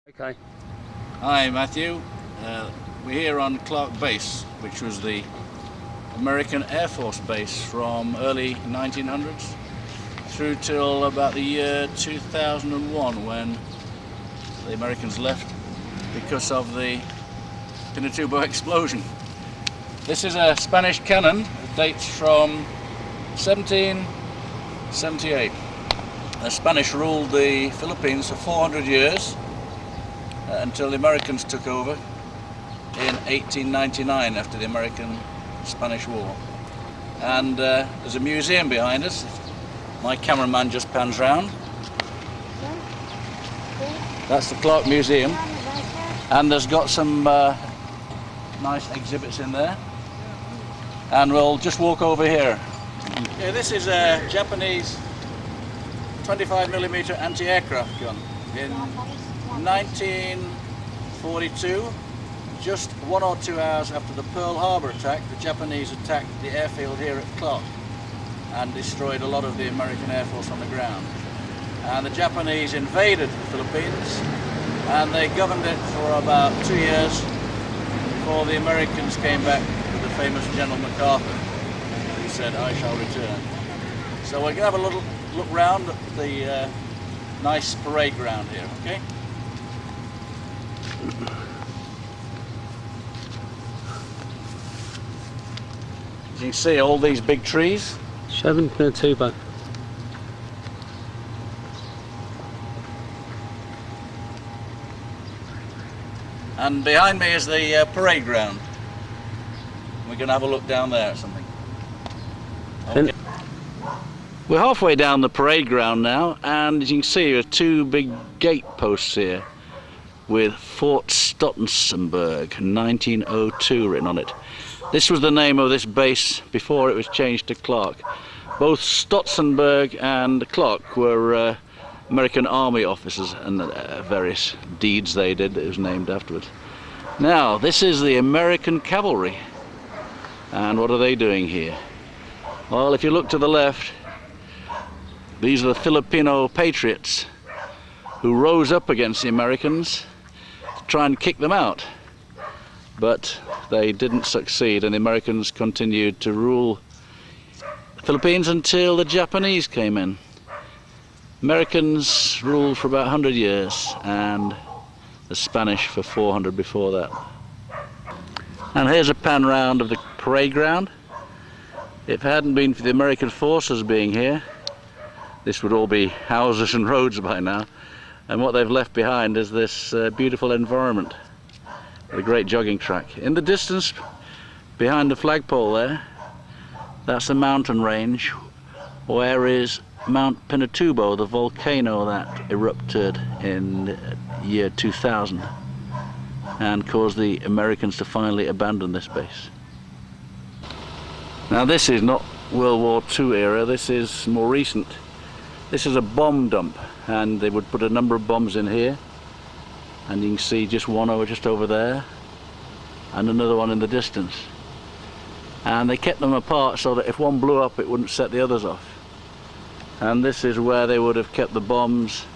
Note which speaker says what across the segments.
Speaker 1: Okay.
Speaker 2: Hi Matthew, we're here on Clark Base, which was the American Air Force base from early 1900s through till about the year 2001 when the Americans left because of the Pinatubo explosion. This is a Spanish cannon. It dates from 1778. The Spanish ruled the Philippines for 400 years until the Americans took over in 1899 after the American-Spanish War. And there's a museum behind us. My cameraman just pans round. That's the Clark Museum, and there's got some nice exhibits in there. And we'll just walk over here. Yeah, this is a Japanese 25mm anti-aircraft gun. In 1942, just 1 or 2 hours after the Pearl Harbor attack, the Japanese attacked the airfield here at Clark and destroyed a lot of the American Air Force on the ground. And the Japanese invaded the Philippines, and they governed it for about 2 years before the Americans came back with the famous General MacArthur. He said, "I shall return." So we're going to have a little look round at the nice parade ground here, okay? As you can see, all these big trees.
Speaker 1: 7 Pinatubo.
Speaker 2: And behind me is the parade ground. We're going to have a look down there at something. Okay. We're halfway down the parade ground now, and as you can see, there are 2 big gate posts here with Fort Stockton 1902 written on it. This was the name of this base before it was changed to Clark. Both Stotsenberg and Clark were American Army officers, and various deeds they did that was named afterwards. Now, this is the American cavalry. And what are they doing here? Well, if you look to the left, these are the Filipino patriots who rose up against the Americans to try and kick them out. But they didn't succeed, and the Americans continued to rule the Philippines until the Japanese came in. Americans ruled for about 100 years, and the Spanish for 400 before that. And here's a pan round of the parade ground. If it hadn't been for the American forces being here, this would all be houses and roads by now. And what they've left behind is this beautiful environment with a great jogging track. In the distance, behind the flagpole there, that's a mountain range where is Mount Pinatubo, the volcano that erupted in year 2000 and caused the Americans to finally abandon this base. Now, this is not World War II era, this is more recent. This is a bomb dump, and they would put a number of bombs in here, and you can see just one just over there and another one in the distance. And they kept them apart so that if one blew up it wouldn't set the others off. And this is where they would have kept the bombs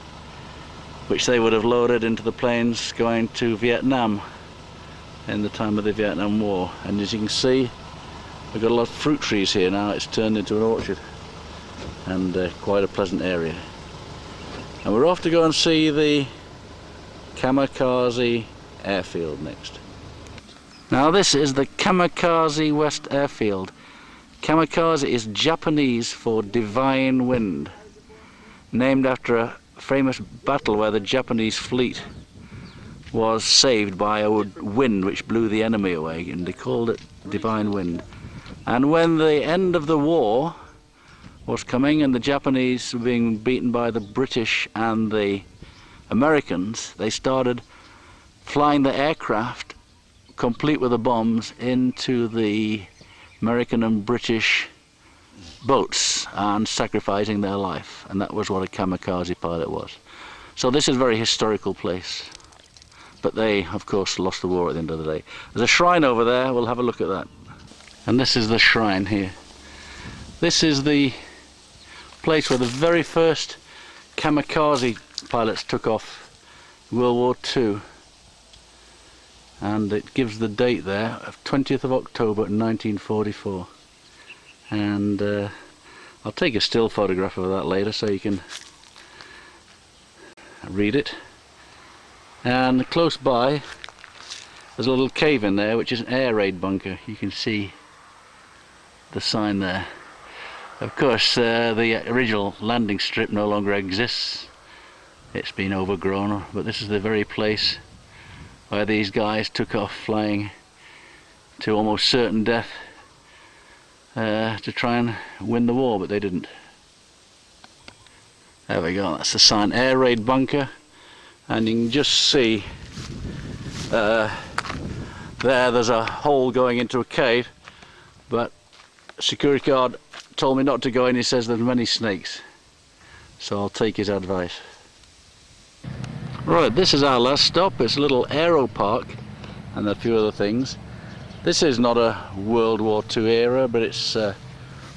Speaker 2: which they would have loaded into the planes going to Vietnam in the time of the Vietnam War. And as you can see, we've got a lot of fruit trees here now. It's turned into an orchard, and quite a pleasant area. And we're off to go and see the Kamikaze airfield next. Now, this is the Kamikaze West airfield. Kamikaze is Japanese for divine wind, named after a famous battle where the Japanese fleet was saved by a wind which blew the enemy away, and they called it divine wind. And when the end of the war was coming and the Japanese were being beaten by the British and the Americans, they started flying the aircraft complete with the bombs into the American and British boats and sacrificing their life, and that was what a kamikaze pilot was. So this is a very historical place, but they of course lost the war at the end of the day. There's a shrine over there, we'll have a look at that. And this is the shrine here. This is the place where the very first kamikaze pilots took off World War II, and it gives the date there of 20th of October 1944, and I'll take a still photograph of that later so you can read it. And close by there's a little cave in there which is an air raid bunker. You can see the sign there. Of course the original landing strip no longer exists. It's been overgrown, but this is the very place where these guys took off flying to almost certain death to try and win the war, but they didn't. There we go, that's the sign, air raid bunker, and you can just see there's a hole going into a cave, but security guard told me not to go in. He says there's many snakes, so I'll take his advice. Right, this is our last stop. It's a little aero park and a few other things. This is not a World War II era, but it's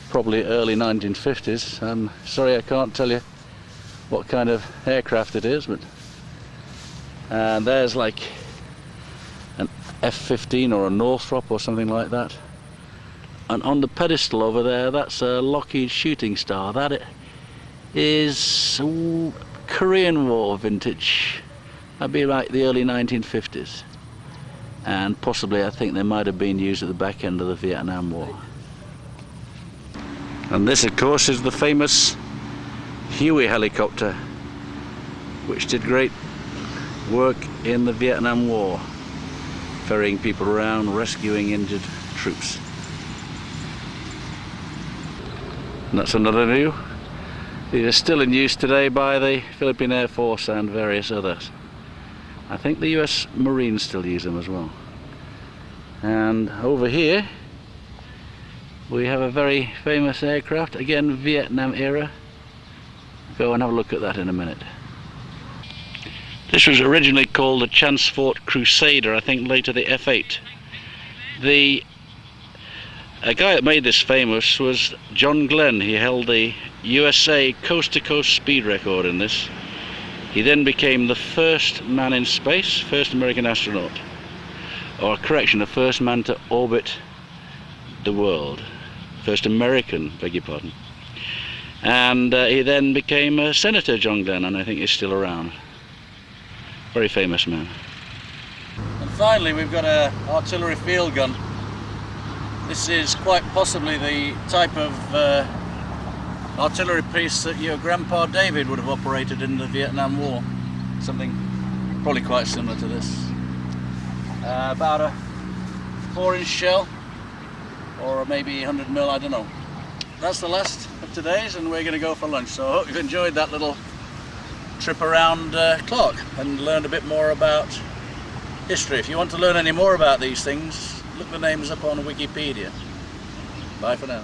Speaker 2: probably early 1950s. I'm sorry I can't tell you what kind of aircraft it is, but there's like an F-15 or a Northrop or something like that. And on the pedestal over there, that's a Lockheed Shooting Star. That is Korean War vintage. That'd be like the early 1950s, and possibly I think they might have been used at the back end of the Vietnam War. And this of course is the famous Huey helicopter, which did great work in the Vietnam War, ferrying people around, rescuing injured troops. And that's another view. These are still in use today by the Philippine Air Force and various others. I think the US Marines still use them as well. And over here we have a very famous aircraft, again Vietnam era. Go and have a look at that in a minute. This was originally called the Chansport Crusader, I think later the F-8. A guy that made this famous was John Glenn. He held the USA coast-to-coast speed record in this. He then became the first man in space, first American astronaut. Or correction, the first man to orbit the world. First American, beg your pardon. And he then became a senator, John Glenn, and I think he's still around. Very famous man. And finally we've got an artillery field gun. This is quite possibly the type of artillery piece that your grandpa David would have operated in the Vietnam War. Something probably quite similar to this. About a 4-inch shell, or maybe 100mm, I don't know. That's the last of today's, and we're going to go for lunch. So I hope you've enjoyed that little trip around Clark and learned a bit more about history. If you want to learn any more about these things, look the names up on Wikipedia. Bye for now.